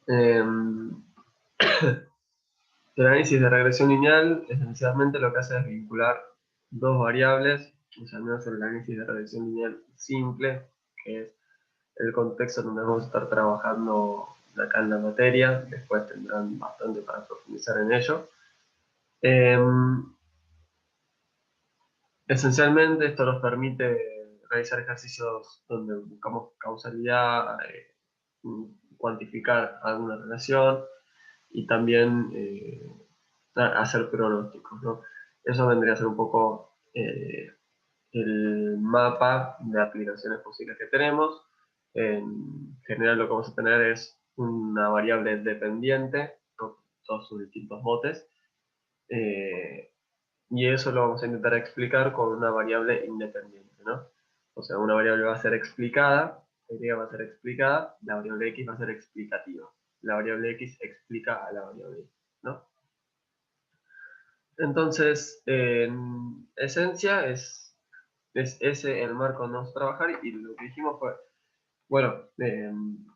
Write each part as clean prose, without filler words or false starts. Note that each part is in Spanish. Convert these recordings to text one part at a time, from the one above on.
Em, el análisis de regresión lineal esencialmente lo que hace es vincular dos variables, o sea, al menos el análisis de regresión lineal simple, que es el contexto donde vamos a estar trabajando acá en la materia. Después tendrán bastante para profundizar en ello. Esencialmente esto nos permite realizar ejercicios donde buscamos causalidad, cuantificar alguna relación y también hacer pronósticos, ¿no? Eso vendría a ser un poco el mapa de aplicaciones posibles que tenemos. En general lo que vamos a tener es una variable dependiente con todos sus distintos botes, y eso lo vamos a intentar explicar con una variable independiente, ¿no? O sea, una variable va a ser explicada, y va a ser explicada, la variable x va a ser explicativa. La variable x explica a la variable y, ¿no? Entonces, en esencia, es ese el marco donde vamos a trabajar, y lo que dijimos fue, bueno,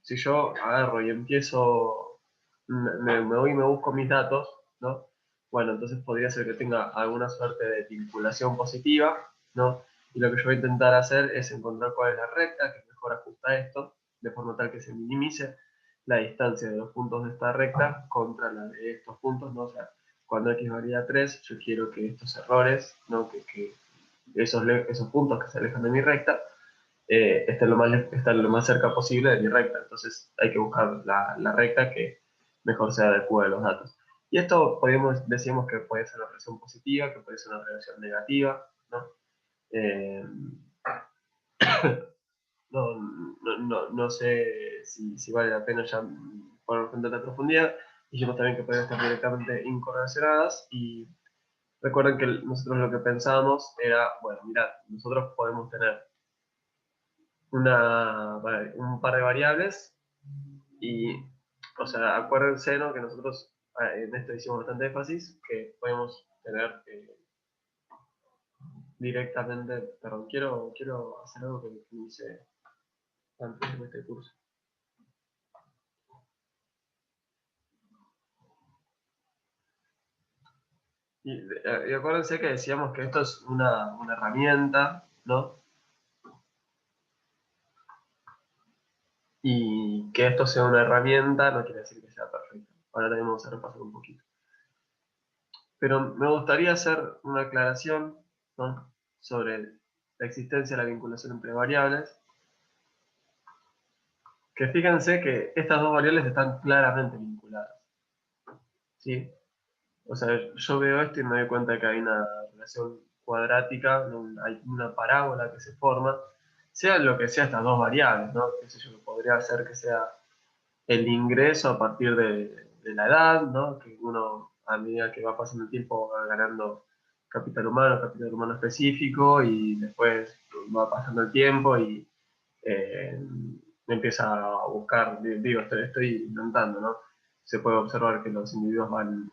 si yo agarro y empiezo, me voy y me busco mis datos, ¿no? Bueno, entonces podría ser que tenga alguna suerte de vinculación positiva, ¿no? Y lo que yo voy a intentar hacer es encontrar cuál es la recta que mejor ajusta a esto, de forma tal que se minimice la distancia de los puntos de esta recta contra la de estos puntos, ¿no? O sea, cuando x varía a 3, yo quiero que estos errores, ¿no? Que esos puntos que se alejan de mi recta, estén lo más cerca posible de mi recta. Entonces hay que buscar la recta que mejor se adecue a los datos. Y esto decíamos que puede ser una relación positiva, que puede ser una relación negativa, ¿no? Eh, no sé si vale la pena ya ponernos en tanta profundidad. Dijimos también que pueden estar directamente incorrelacionadas, y recuerden que nosotros lo que pensábamos era, bueno, mirad, nosotros podemos tener un par de variables y, o sea, acuérdense, ¿no? Que nosotros en esto hicimos bastante énfasis, que podemos tener directamente, perdón, quiero hacer algo que hice antes de este curso. Y acuérdense que decíamos que esto es una herramienta, ¿no? Y que esto sea una herramienta no quiere decir que sea perfecta. Ahora tenemos que repasar un poquito. Pero me gustaría hacer una aclaración, ¿no? Sobre la existencia de la vinculación entre variables. Que fíjense que estas dos variables están claramente vinculadas, ¿sí? O sea, yo veo esto y me doy cuenta que hay una relación cuadrática, hay una parábola que se forma, sea lo que sea estas dos variables, ¿no? Qué sé yo, podría hacer que sea el ingreso a partir de la edad, ¿no? Que uno, a medida que va pasando el tiempo, va ganando capital humano específico, y después va pasando el tiempo y eh, empieza a buscar, digo, estoy inventando, ¿no? Se puede observar que los individuos van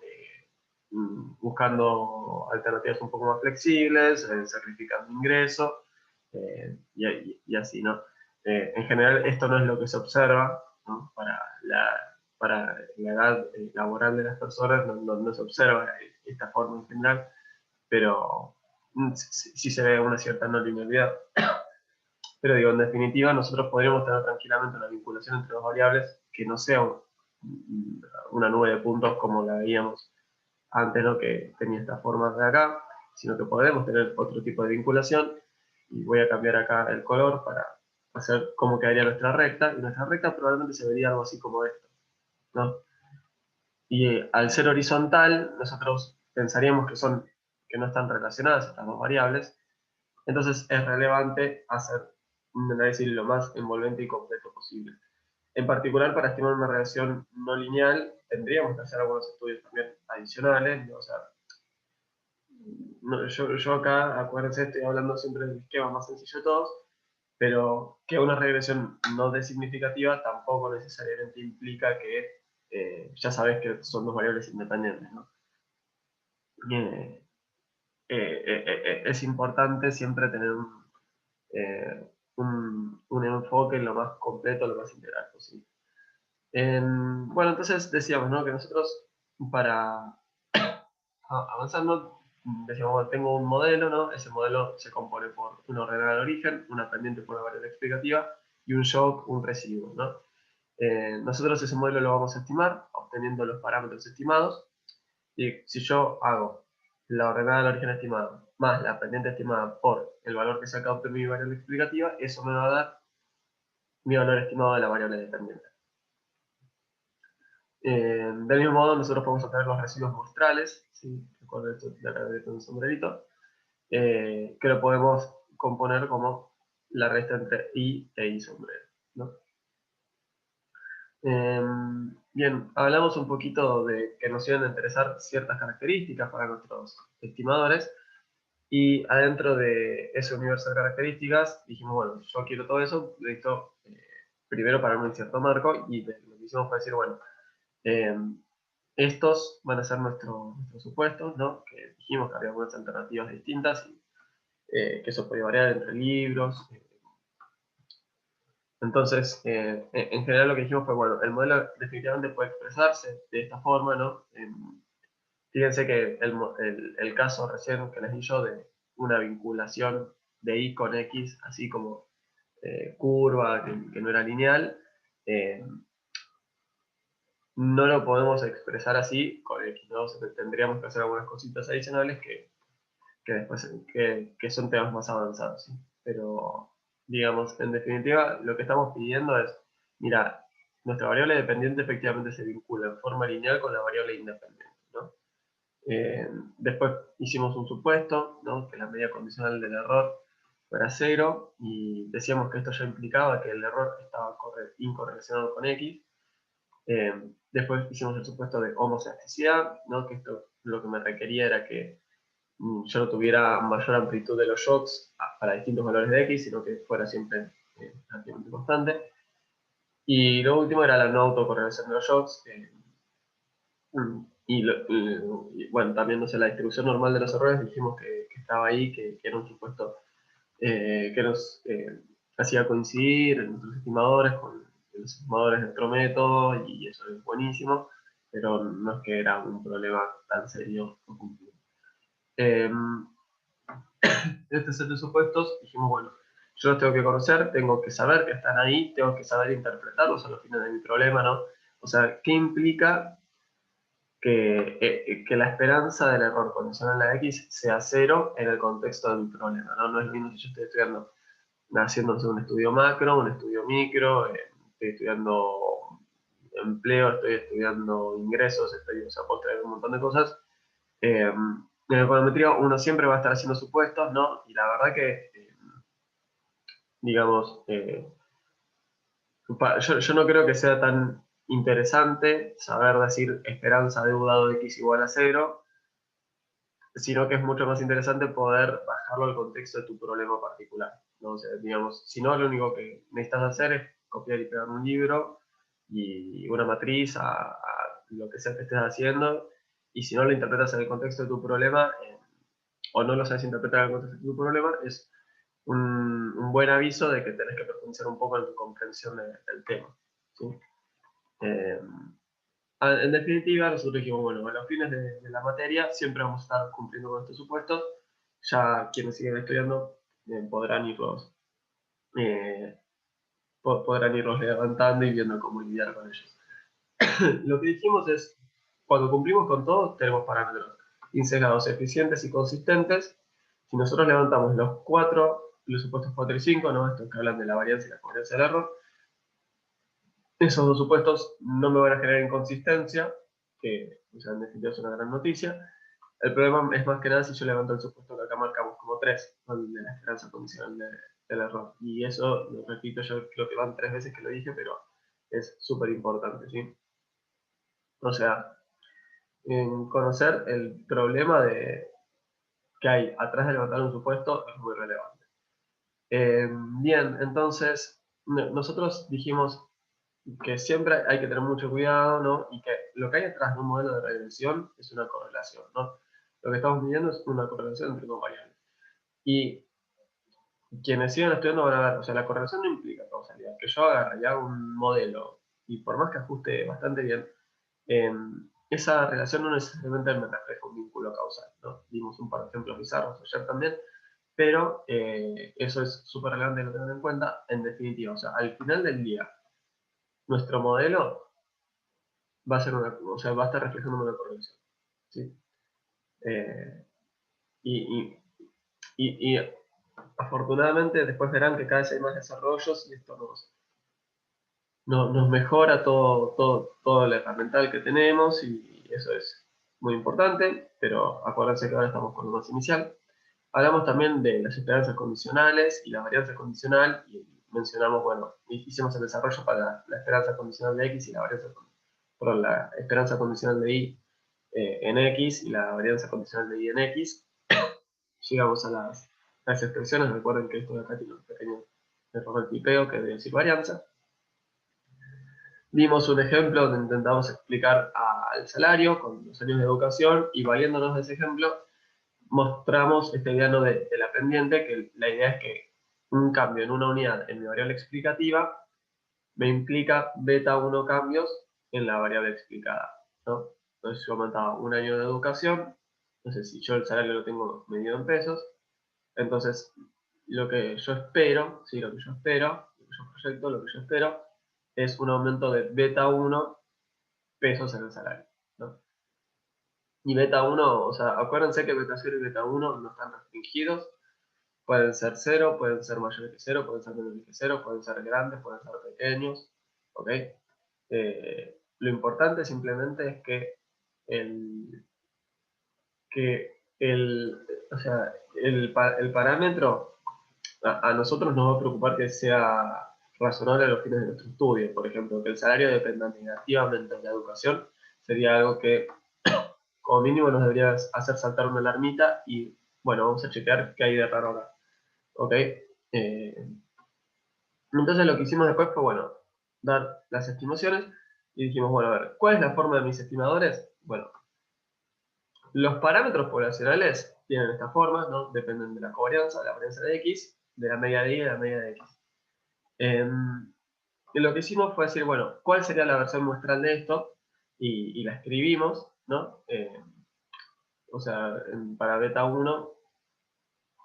buscando alternativas un poco más flexibles, sacrificando ingresos, y así, ¿no? En general, esto no es lo que se observa, ¿no? Para la edad laboral de las personas, no se observa esta forma en general, pero sí se ve una cierta no linealidad. Pero digo, en definitiva, nosotros podríamos tener tranquilamente una vinculación entre dos variables que no sea una nube de puntos como la veíamos antes, ¿no? Que tenía esta forma de acá, sino que podemos tener otro tipo de vinculación. Y voy a cambiar acá el color para hacer cómo quedaría nuestra recta, y nuestra recta probablemente se vería algo así como esto, ¿no? Y al ser horizontal, nosotros pensaríamos que no están relacionadas estas dos variables. Entonces es relevante hacer un análisis lo más envolvente y completo posible. En particular, para estimar una relación no lineal, tendríamos que hacer algunos estudios también adicionales, ¿no? O sea, no, yo acá, acuérdense, estoy hablando siempre del esquema más sencillo de todos, pero que una regresión no de significativa tampoco necesariamente implica que ya sabes que son dos variables independientes, ¿no? Es importante siempre tener un enfoque lo más completo, lo más integral posible. Bueno, entonces decíamos, ¿no?, que nosotros para avanzando, decíamos, bueno, tengo un modelo, ¿no? Ese modelo se compone por un ordenador de origen, una pendiente por una variable explicativa y un shock, un residuo, ¿no? Nosotros ese modelo lo vamos a estimar obteniendo los parámetros estimados, y si yo hago la ordenada del origen estimado más la pendiente estimada por el valor que saca obtener mi variable explicativa, eso me va a dar mi valor estimado de la variable dependiente. Del mismo modo, nosotros podemos obtener los residuos muestrales, ¿sí? Recuerdo esto de la de un sombrerito, que lo podemos componer como la resta entre i e i sombrero, ¿no? Bien, hablamos un poquito de que nos iban a interesar ciertas características para nuestros estimadores, y adentro de ese universo de características dijimos, bueno, yo quiero todo eso, listo, primero pararme en cierto marco, y lo que hicimos fue decir, bueno, estos van a ser nuestros supuestos, ¿no? Que dijimos que había algunas alternativas distintas, y que eso podía variar entre libros. Entonces, en general lo que dijimos fue, bueno, el modelo definitivamente puede expresarse de esta forma, ¿no? Fíjense que el caso recién que les di yo de una vinculación de y con x, así como curva, que no era lineal, eh, no lo podemos expresar así con x, ¿no? O sea, tendríamos que hacer algunas cositas adicionales después, que son temas más avanzados, ¿sí? Pero, digamos, en definitiva, lo que estamos pidiendo es, mira, nuestra variable dependiente efectivamente se vincula en forma lineal con la variable independiente, ¿no? Después hicimos un supuesto, ¿no?, que la medida condicional del error fuera 0, y decíamos que esto ya implicaba que el error estaba incorrelacionado con x. Después hicimos el supuesto de homoelasticidad, ¿no?, que esto lo que me requería era que yo no tuviera mayor amplitud de los shocks para distintos valores de x, sino que fuera siempre prácticamente constante. Y lo último era la no autocorrelación de los shocks. Y bueno, también, no sé, la distribución normal de los errores dijimos que estaba ahí, que era un supuesto que nos hacía coincidir en nuestros estimadores con los estimadores de nuestro método, y eso es buenísimo, pero no es que era un problema tan serio o complejo. Este set de supuestos dijimos, bueno, yo los tengo que conocer, tengo que saber que están ahí, tengo que saber interpretarlos a los fines de mi problema, ¿no? O sea, ¿qué implica que la esperanza del error condicional a x sea 0 en el contexto de mi problema, ¿no? No es lo mismo si yo estoy estudiando, haciéndose un estudio macro, un estudio micro, estoy estudiando empleo, estoy estudiando ingresos, o sea, puedo estudiar un montón de cosas. En econometría uno siempre va a estar haciendo supuestos, ¿no? Y la verdad que, digamos, yo no creo que sea tan interesante saber decir esperanza de u dado x igual a 0, sino que es mucho más interesante poder bajarlo al contexto de tu problema particular, ¿no? O sea, digamos, si no, lo único que necesitas hacer es copiar y pegar un libro y una matriz a lo que sea que estés haciendo, y si no lo interpretas en el contexto de tu problema, o no lo sabes interpretar en el contexto de tu problema, es un buen aviso de que tenés que profundizar un poco en tu comprensión del tema, ¿sí? Eh, en definitiva, nosotros dijimos, bueno, a los fines de la materia siempre vamos a estar cumpliendo con estos supuestos. Ya quienes siguen estudiando podrán eh, podrán irlos levantando y viendo cómo lidiar con ellos. Lo que dijimos es, cuando cumplimos con todo, tenemos parámetros insesgados, eficientes y consistentes. Si nosotros levantamos los supuestos 4 y 5, ¿no?, estos que hablan de la varianza y la congruencia del error, esos dos supuestos no me van a generar inconsistencia, que, o sea, en definitiva es una gran noticia. El problema es más que nada si yo levanto el supuesto que acá marcamos como 3, ¿no?, de la esperanza condicional del error. Y eso, lo repito, yo creo que van 3 veces que lo dije, pero es súper importante, ¿sí? O sea, en conocer el problema que hay atrás de levantar un supuesto es muy relevante. Bien, entonces, nosotros dijimos que siempre hay que tener mucho cuidado, ¿no? Y que lo que hay detrás de un modelo de regresión es una correlación, ¿no? Lo que estamos midiendo es una correlación entre dos variables. Y quienes sigan estudiando van a ver, o sea, la correlación no implica causalidad. Que yo agarre y haga un modelo, y por más que ajuste bastante bien, esa relación no necesariamente me refleja un vínculo causal, ¿no? Dimos un par de ejemplos bizarros ayer también, pero eso es súper relevante que lo tengan en cuenta, en definitiva. O sea, al final del día, nuestro modelo va a ser o sea, va a estar reflejando una correlación, ¿sí? Eh, y, y, y afortunadamente después verán que cada vez hay más desarrollos y esto nos mejora todo el herramental que tenemos y eso es muy importante, pero acuérdense que ahora estamos con lo más inicial. Hablamos también de las esperanzas condicionales y la varianza condicional y mencionamos, bueno, hicimos el desarrollo para la esperanza condicional de X y la varianza, perdón, la esperanza condicional de Y en X y la varianza condicional de Y en X. Llegamos a las expresiones, recuerden que esto de acá tiene un pequeño error de tipeo que debe decir varianza. Dimos un ejemplo donde intentamos explicar al salario con los años de educación y valiéndonos de ese ejemplo mostramos este diagrama de la pendiente, que la idea es que un cambio en una unidad en mi variable explicativa me implica beta 1 cambios en la variable explicada, ¿no? Entonces yo aumentaba un año de educación, entonces si yo el salario lo tengo medido en pesos, entonces lo que yo espero, sí, lo que yo espero, lo que yo proyecto, lo que yo espero es un aumento de beta 1 pesos en el salario, ¿no? Y beta 1, o sea, acuérdense que beta 0 y beta 1 no están restringidos, pueden ser 0, pueden ser mayores que 0, pueden ser menores que 0, pueden ser grandes, pueden ser pequeños, ¿ok? Lo importante simplemente es el, que o sea, el parámetro a nosotros nos va a preocupar que sea razonable a los fines de nuestro estudio. Por ejemplo, que el salario dependa negativamente de la educación sería algo que como mínimo nos debería hacer saltar una alarmita y, bueno, vamos a chequear qué hay de raro acá. ¿Ok? Entonces lo que hicimos después fue, bueno, dar las estimaciones y dijimos, bueno, a ver, ¿cuál es la forma de mis estimadores? Bueno, los parámetros poblacionales tienen esta forma, ¿no? Dependen de la covarianza, de la varianza de X, de la media de Y y de la media de X. Y lo que hicimos fue decir, bueno, ¿cuál sería la versión muestral de esto? Y la escribimos, ¿no? O sea, para beta 1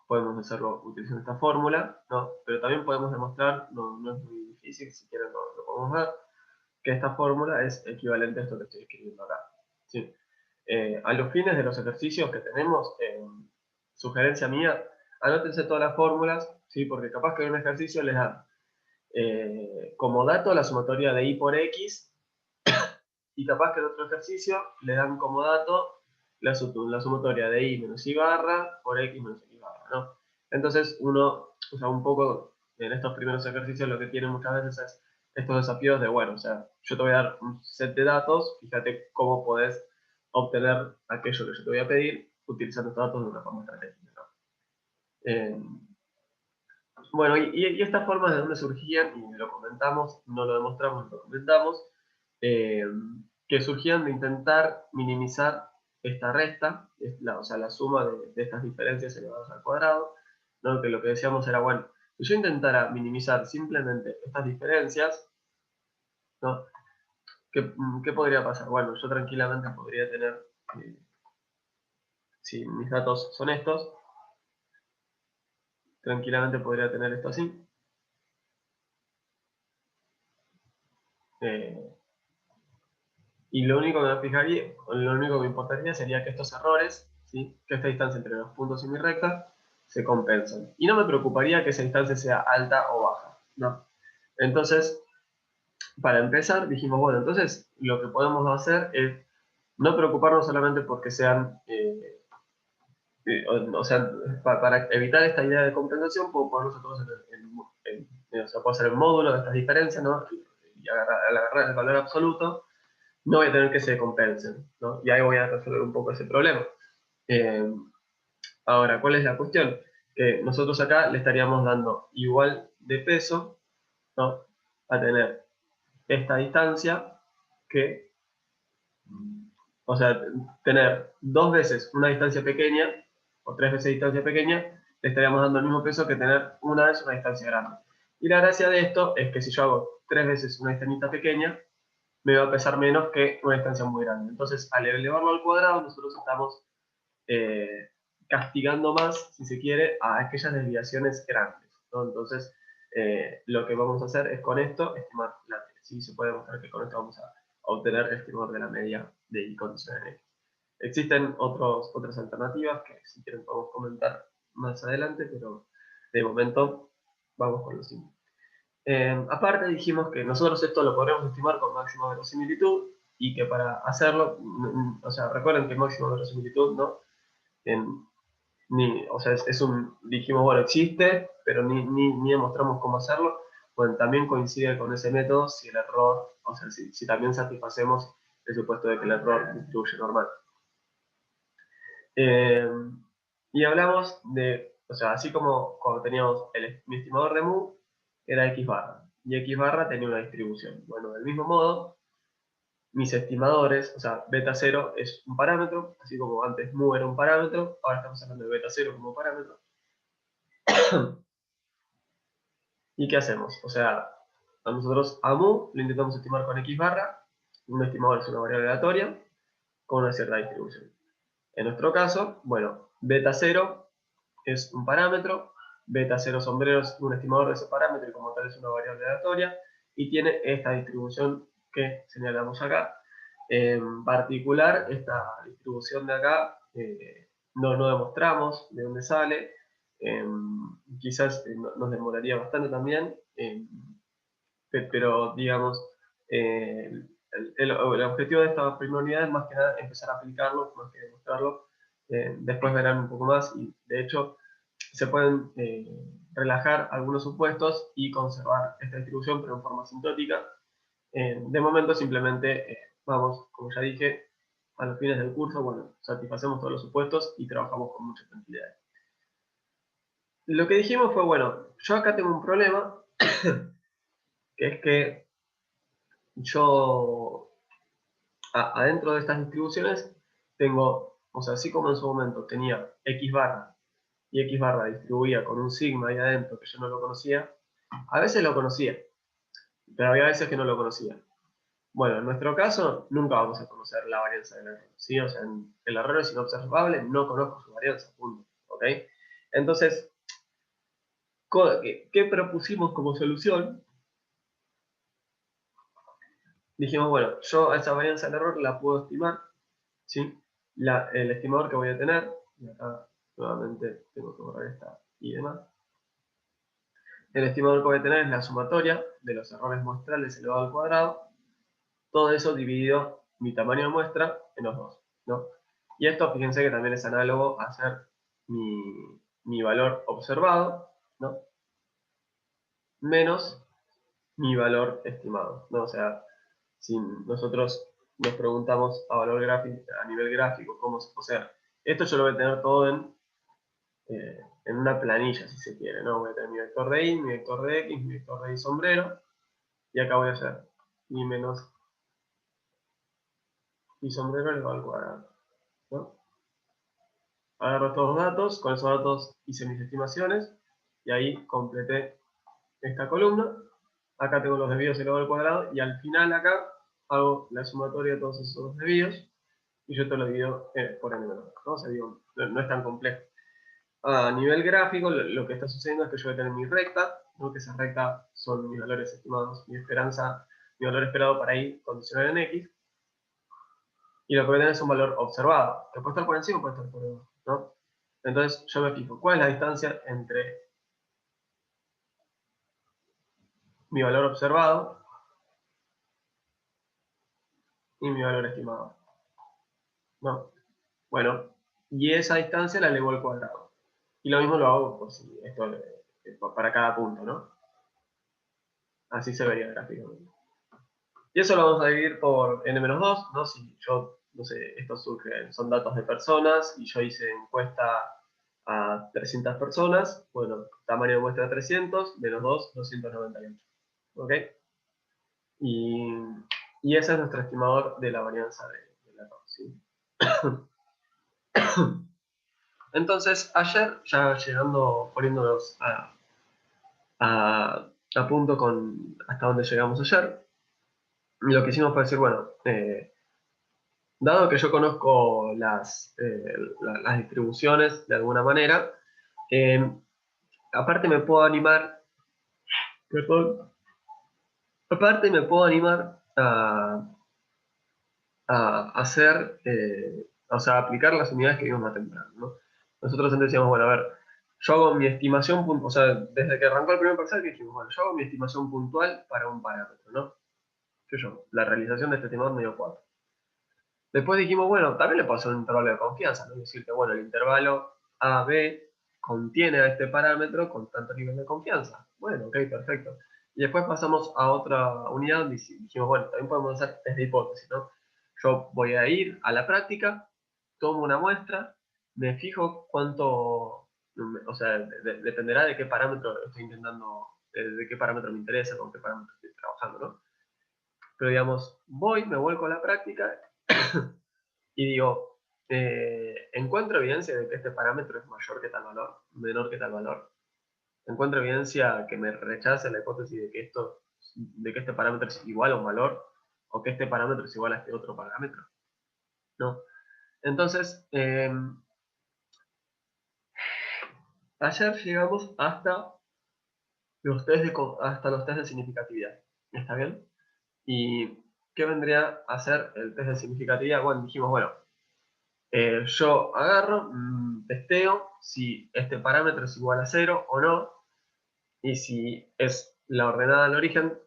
podemos hacerlo utilizando esta fórmula, ¿no? Pero también podemos demostrar, no es muy difícil, si quieren lo podemos ver, que esta fórmula es equivalente a esto que estoy escribiendo acá. ¿Sí? A los fines de los ejercicios que tenemos, sugerencia mía, anótense todas las fórmulas, ¿sí? Porque capaz que en un ejercicio les dan como dato la sumatoria de y por x, y capaz que en otro ejercicio les dan como dato la sumatoria de y menos y barra por x menos y barra, ¿no? Entonces uno, o sea, un poco en estos primeros ejercicios lo que tiene muchas veces es estos desafíos de, bueno, o sea, yo te voy a dar un set de datos, fíjate cómo podés obtener aquello que yo te voy a pedir utilizando estos datos de una forma estratégica, ¿no? Bueno, y estas formas de dónde surgían, y lo comentamos, no lo demostramos, lo comentamos, eh, que surgían de intentar minimizar esta resta, o sea, la suma de estas diferencias elevadas al cuadrado, ¿no? Que lo que decíamos era, bueno, si yo intentara minimizar simplemente estas diferencias, ¿no? ¿Qué podría pasar? Bueno, yo tranquilamente podría tener, si mis datos son estos, tranquilamente podría tener esto así. Eh, Y lo único que me fijaría, lo único que me importaría sería que estos errores, ¿sí? Que esta distancia entre los puntos y mi recta, se compensan. Y no me preocuparía que esa distancia sea alta o baja, ¿no? Entonces, para empezar, dijimos, bueno, entonces lo que podemos hacer es no preocuparnos solamente porque sean, o sea, para evitar esta idea de compensación, puedo poner nosotros o sea, puedo hacer el módulo de estas diferencias, ¿no? Y al agarrar el valor absoluto, no voy a tener que se compensen, ¿no? Y ahí voy a resolver un poco ese problema. Eh, Ahora, ¿cuál es la cuestión? Que nosotros acá le estaríamos dando igual de peso, ¿no? A tener esta distancia que, o sea, tener dos veces una distancia pequeña o tres veces distancia pequeña le estaríamos dando el mismo peso que tener una vez una distancia grande. Y la gracia de esto es que si yo hago 3 veces una distancia pequeña, me va a pesar menos que una distancia muy grande. Entonces, al elevarlo al cuadrado, nosotros estamos castigando más, si se quiere, a aquellas desviaciones grandes, ¿no? Entonces, lo que vamos a hacer es con esto estimar la t. ¿Sí? Se puede demostrar que con esto vamos a obtener el estimador de la media de y condición en x. Existen otras alternativas que si quieren podemos comentar más adelante, pero de momento vamos con lo simple. Aparte dijimos que nosotros esto lo podremos estimar con máxima verosimilitud y que para hacerlo, o sea, recuerden que máxima verosimilitud, ¿no? O sea, dijimos, bueno, existe, pero ni demostramos cómo hacerlo. Bueno, también coincide con ese método si el error, o sea, si también satisfacemos el supuesto de que el error distribuye normal. Y hablamos de, o sea, así como cuando teníamos mi estimador de mu, era x barra, y x barra tenía una distribución. Bueno, del mismo modo, mis estimadores, o sea, beta 0 es un parámetro, así como antes mu era un parámetro, ahora estamos hablando de beta 0 como parámetro. ¿Y qué hacemos? O sea, a nosotros a mu lo intentamos estimar con x barra, un estimador es una variable aleatoria, con una cierta distribución. En nuestro caso, bueno, beta 0 es un parámetro, beta 0 sombrero es un estimador de ese parámetro y como tal es una variable aleatoria, y tiene esta distribución que señalamos acá. En particular, esta distribución de acá no demostramos de dónde sale, quizás nos demoraría bastante también, pero digamos, el objetivo de esta primera unidad es más que nada empezar a aplicarlo, más que demostrarlo. Después verán un poco más y de hecho se pueden relajar algunos supuestos y conservar esta distribución pero en forma sintótica. De momento simplemente vamos, como ya dije, a los fines del curso, bueno, satisfacemos todos los supuestos y trabajamos con mucha tranquilidad. Lo que dijimos fue, bueno, yo acá tengo un problema, que es que yo adentro de estas distribuciones tengo, o sea, así como en su momento tenía x barra y x barra distribuía con un sigma ahí adentro que yo no lo conocía, a veces lo conocía, pero había veces que no lo conocía. Bueno, en nuestro caso nunca vamos a conocer la varianza del error, ¿sí? O sea, el error es inobservable, no conozco su varianza, punto, ¿ok? Entonces, ¿qué propusimos como solución? Dijimos, bueno, yo a esa varianza del error la puedo estimar, ¿sí? El estimador que voy a tener, y acá nuevamente tengo que borrar esta y demás. El estimador que voy a tener es la sumatoria de los errores muestrales elevado al cuadrado, todo eso dividido mi tamaño de muestra en los dos, ¿no? Y esto, fíjense que también es análogo a hacer mi valor observado, ¿no? Menos mi valor estimado, ¿no? O sea, si nosotros nos preguntamos a nivel gráfico, cómo, o sea, esto yo lo voy a tener todo en una planilla, si se quiere, ¿no? Voy a tener mi vector de y, mi vector de x, mi vector de y sombrero, y acá voy a hacer y menos y sombrero elevado al cuadrado, ¿no? Agarro estos dos datos, con esos datos hice mis estimaciones, y ahí completé esta columna. Acá tengo los desvíos elevado al cuadrado, y al final acá hago la sumatoria de todos esos desvíos, y yo te lo divido por n menor, ¿no? O sea, digo, no es tan complejo. A nivel gráfico, lo que está sucediendo es que yo voy a tener mi recta, ¿no? Que esa recta son mis valores estimados, mi valor esperado para y condicional en x, y lo que voy a tener es un valor observado, que puede estar por encima o puede estar por debajo, ¿no? Entonces yo me fijo, ¿cuál es la distancia entre mi valor observado y mi valor estimado? ¿No? Bueno, y esa distancia la elevo al cuadrado. Y lo mismo lo hago por si esto, para cada punto, ¿no? Así se vería gráficamente. Y eso lo vamos a dividir por n-2, ¿no? Si yo, no sé, esto surge, son datos de personas, y yo hice encuesta a 300 personas, bueno, tamaño de muestra 300, menos 2, 298. ¿Ok? Y, y ese es nuestro estimador de la varianza del error, ¿sí? Entonces, ayer, ya llegando, poniéndonos a punto con hasta donde llegamos ayer, lo que hicimos fue decir, bueno, dado que yo conozco las distribuciones de alguna manera, eh, aparte me puedo animar, perdón, aparte me puedo animar a hacer, o sea, aplicar las unidades que vimos más temprano, ¿no? Nosotros antes decíamos, bueno, a ver, yo hago mi estimación, o sea, desde que arrancó el primer parcial, que dijimos, bueno, yo hago mi estimación puntual para un parámetro, ¿no? Que yo, la realización de este estimador me dio 4. Después dijimos, bueno, también le puedo hacer un intervalo de confianza, ¿no? Es decir, que, bueno, el intervalo AB contiene a este parámetro con tanto nivel de confianza. Bueno, ok, perfecto. Y después pasamos a otra unidad donde dijimos, bueno, también podemos hacer test de hipótesis, ¿no? Yo voy a ir a la práctica, tomo una muestra, me fijo cuánto, o sea, dependerá de qué parámetro estoy intentando, de qué parámetro me interesa, con qué parámetro estoy trabajando, ¿no? Pero digamos, me vuelco a la práctica y digo, encuentro evidencia de que este parámetro es mayor que tal valor, menor que tal valor. Encuentro evidencia que me rechace la hipótesis de que este parámetro es igual a un valor, o que este parámetro es igual a este otro parámetro, ¿no? Entonces, ayer llegamos hasta los test de significatividad. ¿Está bien? ¿Y qué vendría a ser el test de significatividad? Bueno, dijimos, bueno, yo agarro, testeo si este parámetro es igual a 0 o no, y si es la ordenada al origen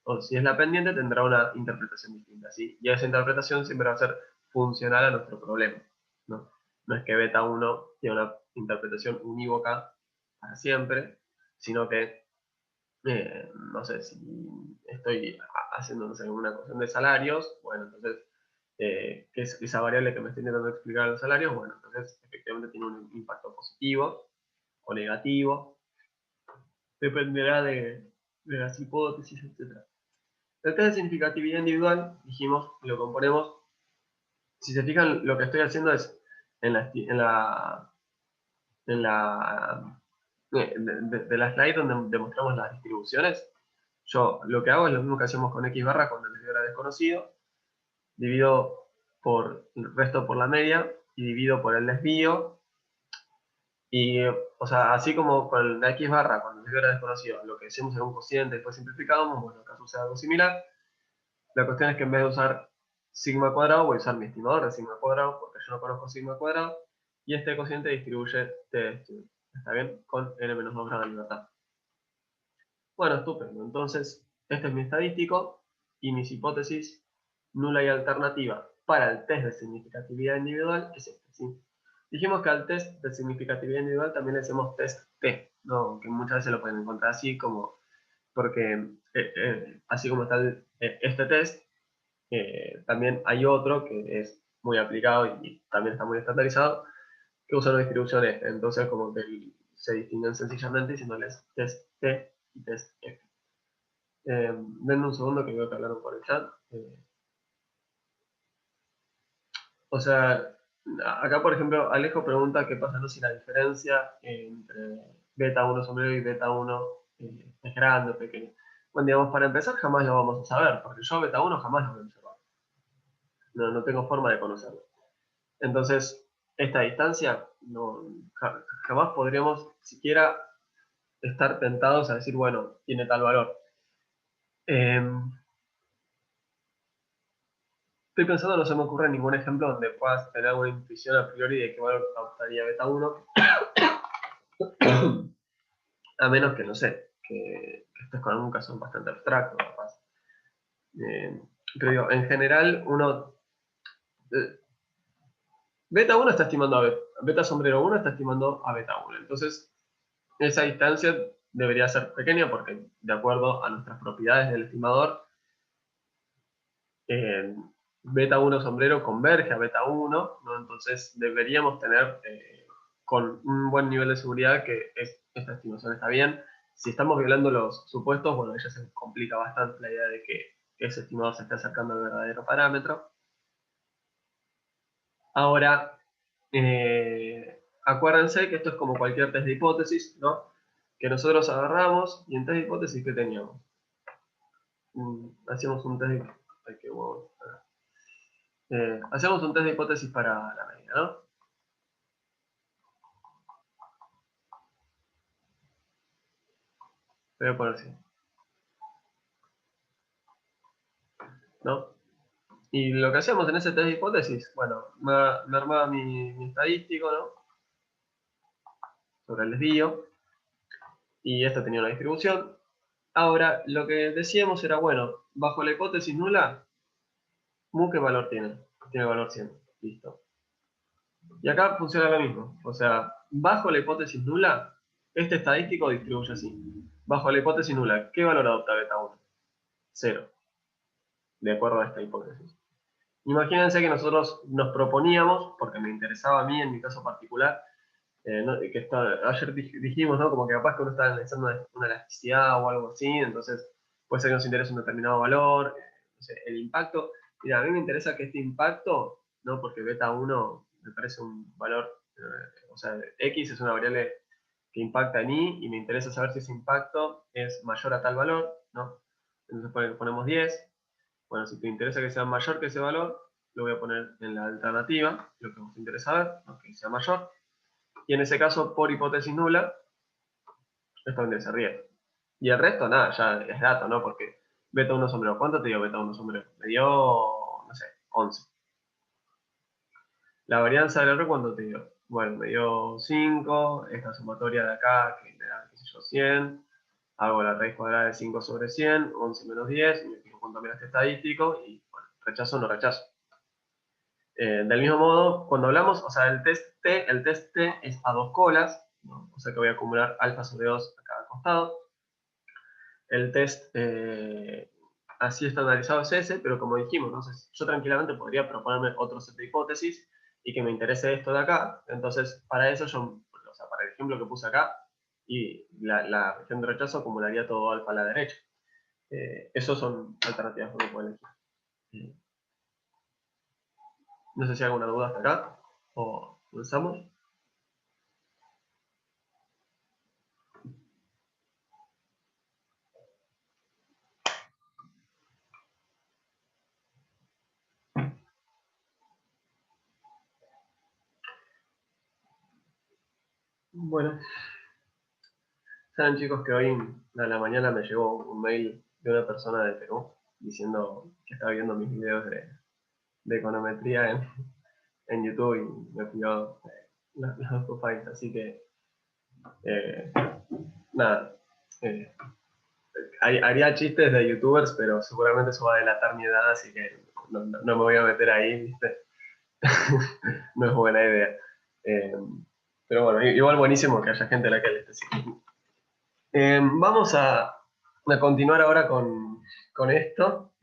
o si es la pendiente, tendrá una interpretación distinta, ¿sí? Y esa interpretación siempre va a ser funcional a nuestro problema, ¿no? No es que beta 1 tiene una interpretación unívoca para siempre, sino que, no sé, si estoy haciendo, no sé, una cuestión de salarios, bueno, entonces que es esa variable que me está intentando explicar los salarios, bueno, entonces efectivamente tiene un impacto positivo o negativo, dependerá de las hipótesis, etc. El test de significatividad individual, dijimos, lo componemos, si se fijan, lo que estoy haciendo es en la de la slide donde demostramos las distribuciones, yo lo que hago es lo mismo que hacemos con X barra cuando el desvío era desconocido, divido por el resto por la media y divido por el desvío. Y, o sea, así como con la X barra, cuando el desvío era desconocido, lo que hacemos era un cociente, después simplificábamos, bueno, acá sucede algo similar. La cuestión es que en vez de usar sigma cuadrado, voy a usar mi estimador de sigma cuadrado, porque yo no conozco sigma cuadrado, y este cociente distribuye ¿está bien? Con n-2 grados de libertad. Bueno, estupendo. Entonces, este es mi estadístico y mis hipótesis nula y alternativa para el test de significatividad individual es este, ¿sí? Dijimos que al test de significatividad individual también le decimos test T, ¿no? Que muchas veces lo pueden encontrar así como, porque así como está este test, también hay otro que es muy aplicado y también está muy estandarizado, que usa una distribución F. Entonces, como que se distinguen sencillamente diciéndoles test T y test F. Denme un segundo que veo que hablaron por el chat. O sea, acá por ejemplo, Alejo pregunta qué pasa, ¿no? Si la diferencia entre beta 1 sombrero y beta 1 es grande o pequeña. Bueno, digamos, para empezar jamás lo vamos a saber, porque yo beta 1 jamás lo voy a observar. No tengo forma de conocerlo. Entonces, esta distancia, jamás podríamos siquiera estar tentados a decir, bueno, tiene tal valor. Estoy pensando, no se me ocurre ningún ejemplo donde puedas tener una intuición a priori de qué valor adoptaría beta 1, a menos que, no sé, que estés con algún caso bastante abstracto, capaz. Eh, pero digo, en general, eh, beta 1 está estimando a beta sombrero 1 está estimando a beta 1. Entonces, esa distancia debería ser pequeña porque, de acuerdo a nuestras propiedades del estimador, eh, beta 1 sombrero converge a beta 1, ¿no? Entonces deberíamos tener con un buen nivel de seguridad que esta estimación está bien. Si estamos violando los supuestos, bueno, ya se complica bastante la idea de que ese estimador se esté acercando al verdadero parámetro. Ahora, acuérdense que esto es como cualquier test de hipótesis, ¿no? Que nosotros agarramos y en test de hipótesis, ¿qué teníamos? Hacíamos un test de... Ay, qué huevo. Hacemos un test de hipótesis para la medida, ¿no? Voy a poner así, ¿no? Y lo que hacíamos en ese test de hipótesis, bueno, me armaba mi estadístico, ¿no? Sobre el desvío, y esto tenía una distribución. Ahora, lo que decíamos era, bueno, bajo la hipótesis nula, mu, ¿qué valor tiene? Tiene valor 100, listo. Y acá funciona lo mismo, o sea, bajo la hipótesis nula, este estadístico distribuye así. Bajo la hipótesis nula, ¿qué valor adopta beta 1? 0, de acuerdo a esta hipótesis. Imagínense que nosotros nos proponíamos, porque me interesaba a mí en mi caso particular, que ayer dijimos, ¿no? Como que capaz que uno está analizando una elasticidad o algo así, entonces puede ser que nos interese un determinado valor, no sé, el impacto. Mira, a mí me interesa que este impacto, ¿no? Porque beta 1 me parece un valor, o sea, X es una variable que impacta en Y y me interesa saber si ese impacto es mayor a tal valor, ¿no? Entonces ponemos 10. Bueno, si te interesa que sea mayor que ese valor, lo voy a poner en la alternativa, lo que nos interesa ver, ¿no? Que sea mayor. Y en ese caso, por hipótesis nula, esto vendría a ser 10. Y el resto, nada, ya es dato, ¿no? Porque beta 1 sombrero, ¿cuánto te dio beta 1 sombrero? Me dio, no sé, 11. La varianza del error, ¿cuánto te dio? Bueno, me dio 5, esta sumatoria de acá, que me da, qué sé yo, 100. Hago la raíz cuadrada de 5 sobre 100, 11 menos 10, y me fijo cuánto me da este estadístico, y bueno, rechazo o no rechazo. Del mismo modo, cuando hablamos, o sea, el test T es a dos colas, ¿no? O sea que voy a acumular alfa sobre 2 a cada costado. El test así estandarizado es ese, pero como dijimos, entonces yo tranquilamente podría proponerme otro set de hipótesis y que me interese esto de acá. Entonces, para eso yo, o sea, para el ejemplo que puse acá, y la región de rechazo acumularía todo alfa a la derecha. Esos son alternativas que uno puede elegir. No sé si hay alguna duda hasta acá, o comenzamos. Bueno, saben chicos que hoy a la mañana me llegó un mail de una persona de Perú diciendo que estaba viendo mis videos de econometría en YouTube y me pidió los files, así que eh, nada, eh, haría chistes de youtubers, pero seguramente eso va a delatar mi edad, así que no me voy a meter ahí, ¿viste? No es buena idea. Eh, pero bueno, igual buenísimo que haya gente a la que le esté siguiendo. Vamos a continuar ahora con esto.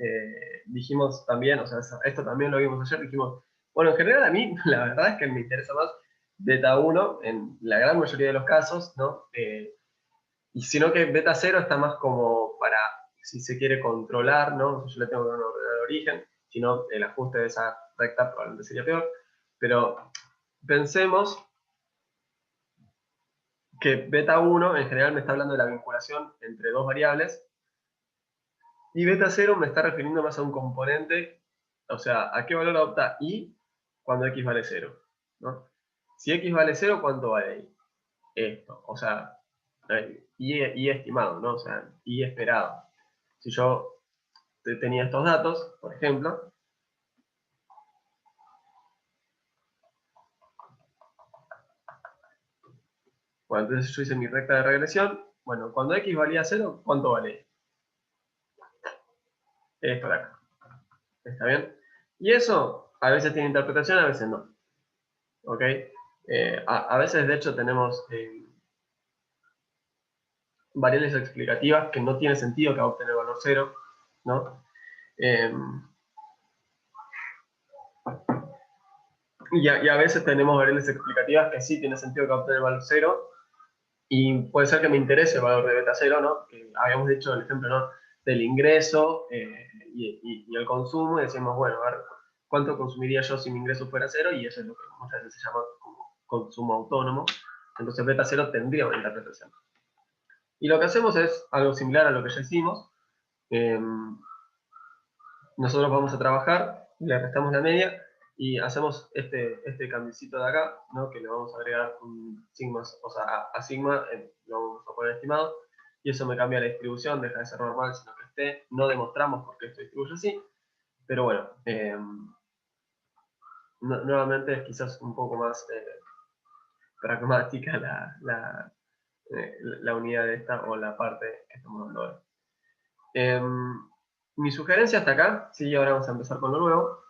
Dijimos también, o sea, esto también lo vimos ayer, dijimos, bueno, en general a mí la verdad es que me interesa más beta 1 en la gran mayoría de los casos, ¿no? Y sino que beta 0 está más como para, si se quiere controlar, ¿no? Yo le tengo que dar un ordenador de origen, si no, el ajuste de esa recta probablemente sería peor. Pero pensemos que beta 1 en general me está hablando de la vinculación entre dos variables. Y beta 0 me está refiriendo más a un componente, o sea, a qué valor adopta y cuando x vale 0, ¿no? Si x vale 0, ¿cuánto vale y? Esto, o sea, y estimado, ¿no? O sea, y esperado. Si yo tenía estos datos, por ejemplo, bueno, entonces yo hice mi recta de regresión, bueno, cuando x valía 0, ¿cuánto vale? Esto de acá, ¿está bien? Y eso a veces tiene interpretación, a veces no, ¿ok? A veces, de hecho, tenemos variables explicativas que no tiene sentido que adopten el valor 0, ¿no? Y a veces tenemos variables explicativas que sí tiene sentido que adopten el valor 0, y puede ser que me interese el valor de beta 0, ¿no? Que habíamos dicho el ejemplo, ¿no? Del ingreso y el consumo, y decimos, bueno, a ver, ¿cuánto consumiría yo si mi ingreso fuera 0? Y eso es lo que muchas veces se llama como consumo autónomo, entonces beta 0 tendría una interpretación. Y lo que hacemos es algo similar a lo que ya hicimos. Nosotros vamos a trabajar, le restamos la media y hacemos este cambiecito de acá, ¿no? Que le vamos a agregar un sigma, o sea, a sigma, lo vamos a poner estimado, y eso me cambia la distribución, deja de ser normal, sino que esté. No demostramos por qué esto distribuye así, pero bueno, nuevamente es quizás un poco más pragmática la unidad de esta o la parte que estamos dando ahora. Mi sugerencia hasta acá, sí, ahora vamos a empezar con lo nuevo.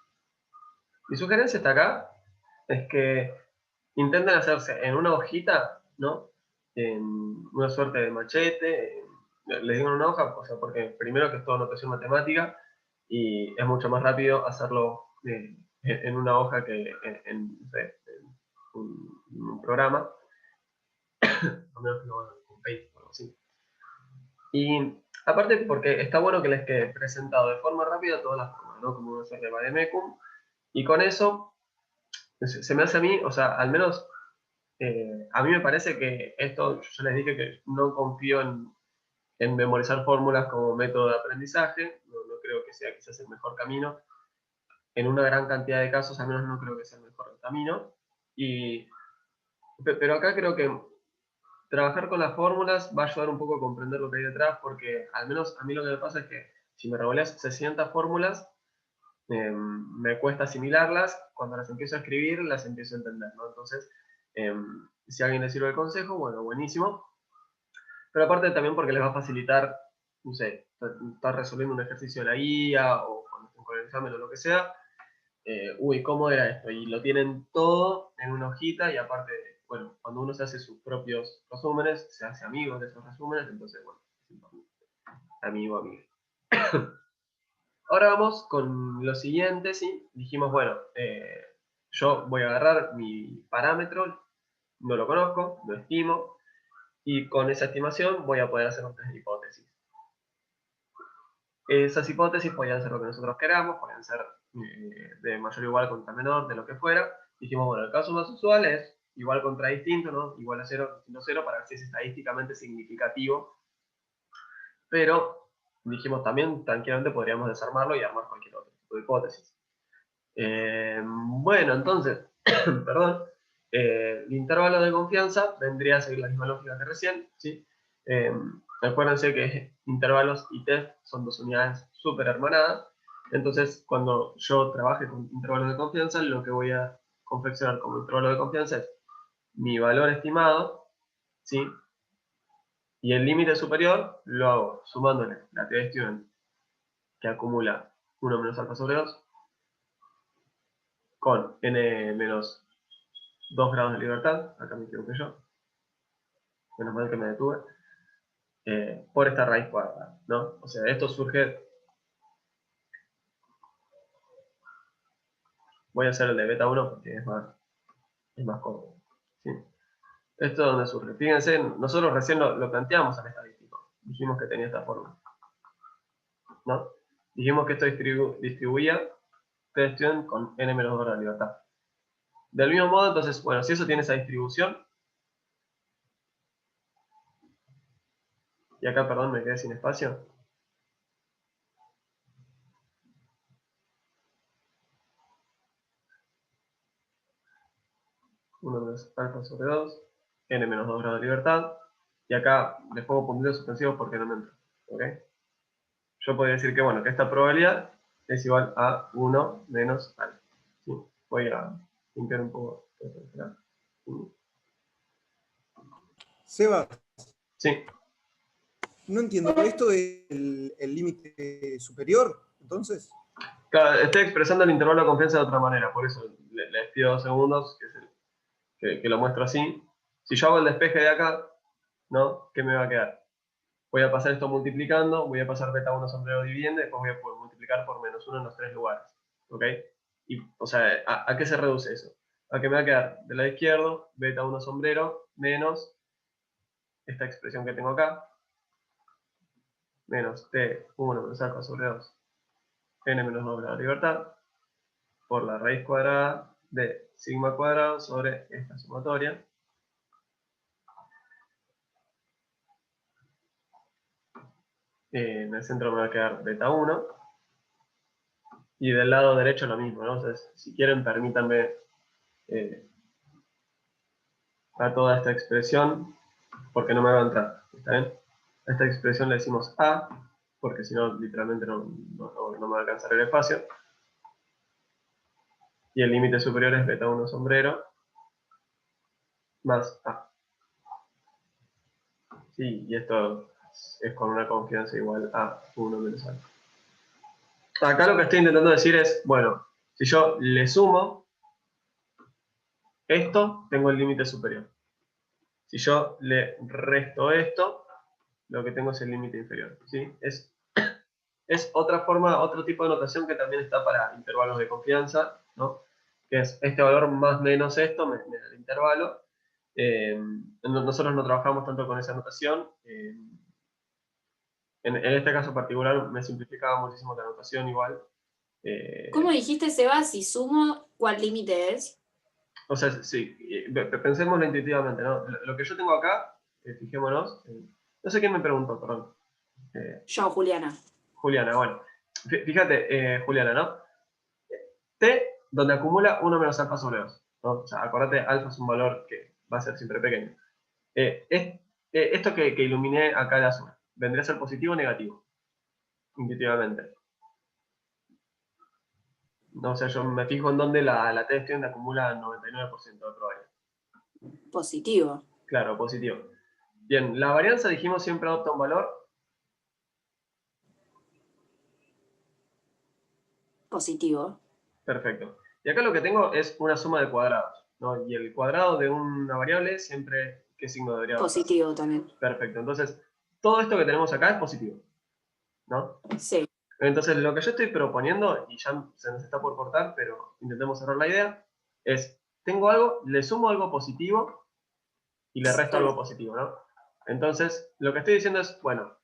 Mi sugerencia hasta acá es que intenten hacerse en una hojita, ¿no? En una suerte de machete. Les digo en una hoja, o sea, porque primero que es toda notación matemática y es mucho más rápido hacerlo en una hoja que no sé, en un programa. A menos que lo hagan con Paint o algo así. Y aparte porque está bueno que les quede presentado de forma rápida todas las formas, ¿no? Como una suerte de vademecum. Y con eso se me hace a mí, o sea, al menos a mí me parece que esto, yo les dije que no confío en memorizar fórmulas como método de aprendizaje, no creo que sea quizás el mejor camino. En una gran cantidad de casos, al menos no creo que sea el mejor camino. Pero acá creo que trabajar con las fórmulas va a ayudar un poco a comprender lo que hay detrás, porque al menos a mí lo que me pasa es que si me revoleas 600 fórmulas, me cuesta asimilarlas, cuando las empiezo a escribir las empiezo a entender, ¿no? Entonces, si a alguien le sirve el consejo, bueno, buenísimo. Pero aparte también porque les va a facilitar, no sé, estar resolviendo un ejercicio de la guía o cuando estén con el examen o lo que sea. Uy, ¿cómo era esto? Y lo tienen todo en una hojita y aparte, bueno, cuando uno se hace sus propios resúmenes, se hace amigo de esos resúmenes, entonces, bueno, amigo, amigo. Ahora vamos con lo siguiente, ¿sí? Dijimos, bueno, yo voy a agarrar mi parámetro, no lo conozco, lo estimo, y con esa estimación voy a poder hacer un test de hipótesis. Esas hipótesis podían ser lo que nosotros queramos, podían ser de mayor o igual contra menor, de lo que fuera. Dijimos, bueno, el caso más usual es igual contra distinto, ¿no? Igual a 0, distinto a 0, para ver si es estadísticamente significativo. Pero dijimos también, tranquilamente podríamos desarmarlo y armar cualquier otro tipo de hipótesis. Bueno, entonces, perdón, el intervalo de confianza vendría a seguir la misma lógica que recién, ¿sí? Acuérdense que intervalos y test son dos unidades súper hermanadas, entonces cuando yo trabaje con intervalos de confianza, lo que voy a confeccionar como intervalo de confianza es mi valor estimado, ¿sí? Y el límite superior lo hago sumándole la t de student que acumula 1 menos alfa sobre 2 con n menos 2 grados de libertad, acá me equivoqué yo, menos mal que me detuve, por esta raíz cuadrada, ¿no? O sea, esto surge, voy a hacer el de beta 1 porque es más cómodo, ¿sí? Esto es donde surge. Fíjense, nosotros recién lo planteamos al estadístico, dijimos que tenía esta forma, ¿no? Dijimos que esto distribuía T student con n menos 2 grados de libertad. Del mismo modo, entonces, bueno, si eso tiene esa distribución, y acá, perdón, me quedé sin espacio. 1 menos alfa sobre 2, n menos 2 grados de libertad, y acá les pongo puntitos suspensivos porque no me entra, ¿ok? Yo podría decir que, bueno, que esta probabilidad es igual a 1 menos alfa. ¿Sí? Voy a limpiar un poco. Seba, Sí, no entiendo, ¿esto es el límite superior, entonces? claro, estoy expresando el intervalo de confianza de otra manera, por eso les pido 2 segundos que lo muestro así. Si yo hago el despeje de acá, ¿no? ¿Qué me va a quedar? Voy a pasar esto multiplicando, voy a pasar beta 1 sombrero dividiendo, después voy a poder multiplicar por menos 1 en los tres lugares. ¿Ok? Y, o sea, ¿a qué se reduce eso? A que me va a quedar del lado izquierdo, beta 1 sombrero, menos esta expresión que tengo acá, menos T1 menos alfa sobre 2, n menos 2 grados de libertad, por la raíz cuadrada de sigma cuadrado sobre esta sumatoria. En el centro me va a quedar beta 1. Y del lado derecho lo mismo, ¿no? Entonces, si quieren, permítanme a toda esta expresión, porque no me va a entrar, ¿está bien? A esta expresión le decimos A, porque si no, literalmente no me va a alcanzar el espacio. Y el límite superior es beta 1 sombrero más A. Sí, y esto es con una confianza igual a 1 menos A. Acá lo que estoy intentando decir es, bueno, si yo le sumo esto, tengo el límite superior. Si yo le resto esto, lo que tengo es el límite inferior. ¿Sí? Es otra forma, otro tipo de notación que también está para intervalos de confianza, ¿no? Que es este valor más menos esto, me da el intervalo. Nosotros no trabajamos tanto con esa notación. En este caso particular me simplificaba muchísimo la notación igual. ¿Cómo dijiste, Seba, si sumo, cuál límite es? O sea, sí, pensémoslo intuitivamente, ¿no? Lo que yo tengo acá, fijémonos, no sé quién me preguntó, perdón. Yo, Juliana. Juliana, bueno. Fíjate, Juliana, ¿no? T, donde acumula 1 menos alfa sobre 2, ¿no? O sea, acordate, alfa es un valor que va a ser siempre pequeño. Esto que iluminé acá de azul, ¿vendría a ser positivo o negativo? Intuitivamente. No, o sea, yo me fijo en donde la T de estudiante acumula 99% de probabilidad. Positivo. Claro, positivo. Bien, la varianza dijimos siempre adopta un valor. Positivo. Perfecto. Y acá lo que tengo es una suma de cuadrados, ¿no? Y el cuadrado de una variable siempre, ¿qué signo debería adoptar? Positivo también. Perfecto. Entonces, todo esto que tenemos acá es positivo, ¿no? Sí. Entonces, lo que yo estoy proponiendo, y ya se nos está por cortar, pero intentemos cerrar la idea, es, tengo algo, le sumo algo positivo y le resto Sí. algo positivo, ¿no? Entonces, lo que estoy diciendo es, bueno,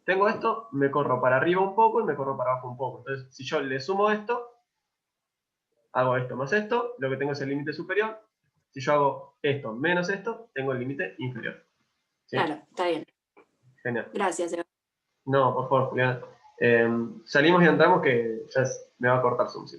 tengo esto, me corro para arriba un poco y me corro para abajo un poco. Entonces, si yo le sumo esto, hago esto más esto, lo que tengo es el límite superior. Si yo hago esto menos esto, tengo el límite inferior. ¿Sí? Claro, está bien. Genial. Gracias, Seba. No, por favor, Julián. Salimos y entramos que ya me va a cortar Zoom. ¿Sí?